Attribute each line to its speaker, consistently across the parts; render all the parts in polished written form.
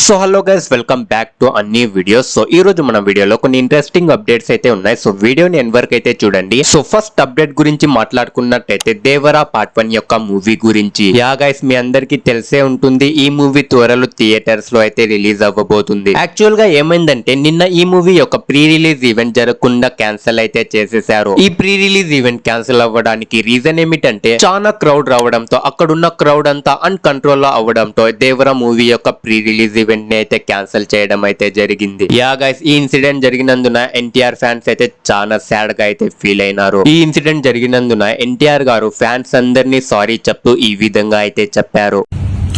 Speaker 1: So hello guys, welcome back to అన్ని videos. So ఈ రోజు మన వీడియోలో కొన్ని ఇంట్రెస్టింగ్ అప్డేట్స్ అయితే ఉన్నాయి. సో వీడియోని ఎండ్ వరకు అయితే చూడండి. సో ఫస్ట్ అప్డేట్ గురించి మాట్లాడుకున్నట్టయితే దేవరా పార్ట్ 1 యొక్క మూవీ గురించి. యా గైస్, మీ అందరికి తెలిసే ఉంటుంది, ఈ మూవీ త్వరలో థియేటర్స్ లో అయితే రిలీజ్ అవ్వబోతుంది. యాక్చువల్ గా ఏమైందంటే నిన్న ఈ మూవీ యొక్క ప్రీ రిలీజ్ ఈవెంట్ జరగకుండా క్యాన్సిల్ అయితే చేసేసారు. ఈ ప్రీ రిలీజ్ ఈవెంట్ క్యాన్సిల్ అవ్వడానికి రీజన్ ఏమిటంటే చాలా క్రౌడ్ రావడంతో, అక్కడున్న క్రౌడ్ అంతా అన్కంట్రోల్ లో అవ్వడంతో దేవరా మూవీ యొక్క ప్రీ రిలీజ్ ఈవెంట్ ని అయితే క్యాన్సిల్ చేయడం అయితే జరిగింది. యా గైస్, ఈ ఇన్సిడెంట్ జరిగినందున ఎన్టీఆర్ ఫ్యాన్స్ అయితే చాలా సాడ్ గా అయితే ఫీల్ అయినారు. ఈ ఇన్సిడెంట్ జరిగినందున ఎన్టీఆర్ గారు ఫ్యాన్స్ అందరినీ సారీ చెప్తూ ఈ విధంగా అయితే చెప్పారు.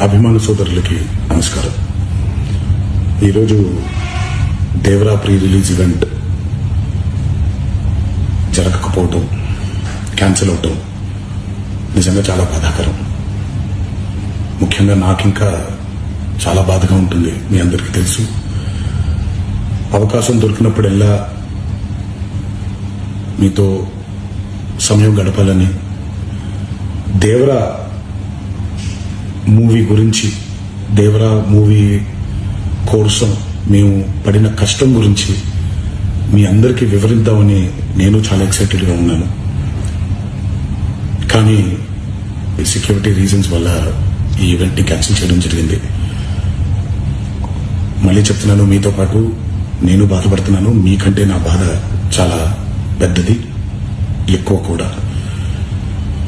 Speaker 2: అభిమాన సోదరులకి నమస్కారం. ఈరోజు దేవరా ప్రీ రిలీజ్ ఈవెంట్ జరగకపోవటం, క్యాన్సిల్ అవటం నిజంగా చాలా బాధాకరం. ముఖ్యంగా నాకు ఇంకా చాలా బాధగా ఉంటుంది. మీ అందరికీ తెలుసు, అవకాశం దొరికినప్పుడల్లా మీతో సమయం గడపాలని, దేవరా మూవీ గురించి, దేవరా మూవీ కోసం మేము పడిన కష్టం గురించి మీ అందరికీ వివరిద్దామని నేను చాలా ఎక్సైటెడ్గా ఉన్నాను. కానీ సెక్యూరిటీ రీజన్స్ వల్ల ఈ ఈవెంట్ని క్యాన్సిల్ చేయడం జరిగింది. మళ్ళీ చెప్తున్నాను, మీతో పాటు నేను బాధపడుతున్నాను. మీకంటే నా బాధ చాలా పెద్దది, ఎక్కువ కూడా.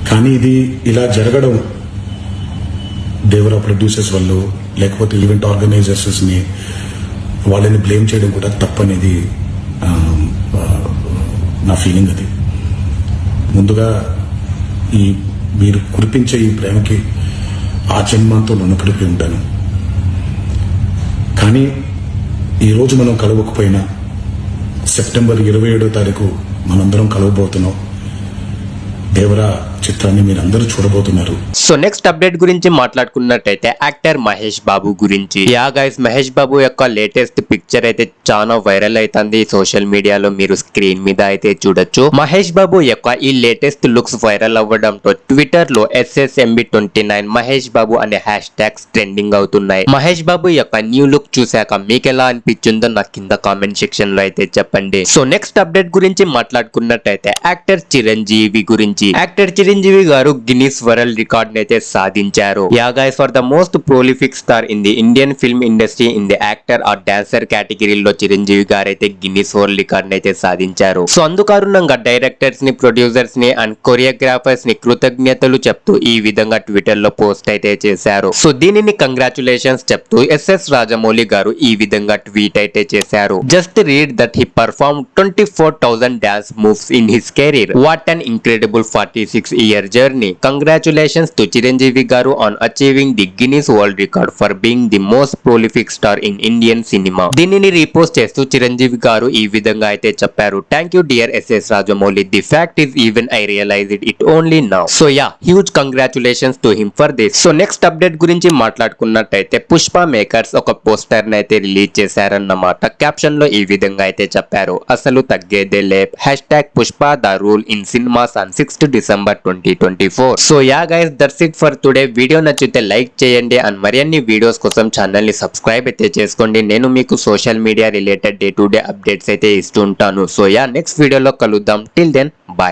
Speaker 2: కానీ ఇది ఇలా జరగడం దేవరా ప్రొడ్యూసర్స్ వల్ల, లేకపోతే ఈవెంట్ ఆర్గనైజర్స్ని వాళ్ళని బ్లేమ్ చేయడం కూడా తప్పనేది నా ఫీలింగ్. అది ముందుగా ఈ మీరు కురిపించే ఈ ప్రేమకి ఆ జన్మంతో రుణపడిపోయి ఉంటాను. కానీ ఈరోజు మనం కలవకపోయినా సెప్టెంబర్ 27వ తారీఖు మనందరం కలవబోతున్నాం. దేవరా చిత్రాన్ని మీరందరూ చూడబోతున్నారు.
Speaker 1: సో నెక్స్ట్ అప్డేట్ గురించి మాట్లాడుకున్నట్టయితే యాక్టర్ మహేష్ బాబు గురించి. యా గైస్, మహేష్ బాబు యొక్క లేటెస్ట్ పిక్చర్ అయితే చాలా వైరల్ అవుతుంది సోషల్ మీడియాలో. మీరు స్క్రీన్ మీద అయితే చూడొచ్చు. మహేష్ బాబు యొక్క ఈ లేటెస్ట్ లుక్స్ వైరల్ అవ్వడంతో ట్విట్టర్ లో SSMB29 మహేష్ బాబు అనే హ్యాష్ ట్యాగ్స్ ట్రెండింగ్ అవుతున్నాయి. మహేష్ బాబు యొక్క న్యూ లుక్ చూశాక మీకు ఎలా అనిపించిందో నాకు కింద కామెంట్ సెక్షన్ లో అయితే చెప్పండి. సో నెక్స్ట్ అప్డేట్ గురించి మాట్లాడుకున్నట్టయితే యాక్టర్ చిరంజీవి గురించి. యాక్టర్ చిరంజీవి గారు గిన్నిస్ వరల్డ్ రికార్డ్ అయితే సాధించారు. Yeah guys, for the most prolific star in the Indian film industry in the actor are dancer కేటగిరీలో చిరంజీవి గారు అయితే గిన్నిస్ వరల్డ్ రికార్డ్ అయితే సాధించారు. సో అందుకారణంగా డైరెక్టర్స్ ని, ప్రొడ్యూసర్స్ ని అండ్ కొరియోగ్రాఫర్స్ ని కృతజ్ఞతలు చెప్తూ ఈ విధంగా ట్విట్టర్ లో పోస్ట్ అయితే చేశారు. సో దీనిని కంగ్రాచులేషన్స్ చెప్తూ SS రాజమౌళి గారు ఈ విధంగా ట్వీట్ అయితే చేశారు. Just read that he perform 24,000 dance moves in his career. What an incredible 46-year journey. Congratulations to Chiranjeevi garu on achieving the Guinness World Record for being the most prolific star in Indian cinema. దీనిని repost చేస్తూ చిరంజీవి గారు ఈ విధంగా అయితే చెప్పారు. Thank you dear SS Rajamouli. The fact is even I realised it only now. So yeah, huge congratulations to him for this. So next update గురించి మాట్లాడుకున్నట్టయితే Pushpa makers ఒక పోస్టర్ ని అయితే రిలీజ్ చేశారన్నమాట. క్యాప్షన్ లో ఈ విధంగా అయితే చెప్పారు, అసలు తగ్గేదే లే, #Pushpa the rule in cinemas on 6th December 2024. So yeah guys, that's it for today. Video నచ్చితే లైక్ చేయండి అండ్ మరిన్ని వీడియోస్ కోసం ఛానల్ ని సబ్స్క్రైబ్ అయితే చేసుకోండి. నేను మీకు social media related day to day updates అయితే ఇస్తూ ఉంటాను. సో యా, నెక్స్ట్ వీడియోలో కలుద్దాం. Till then, bye.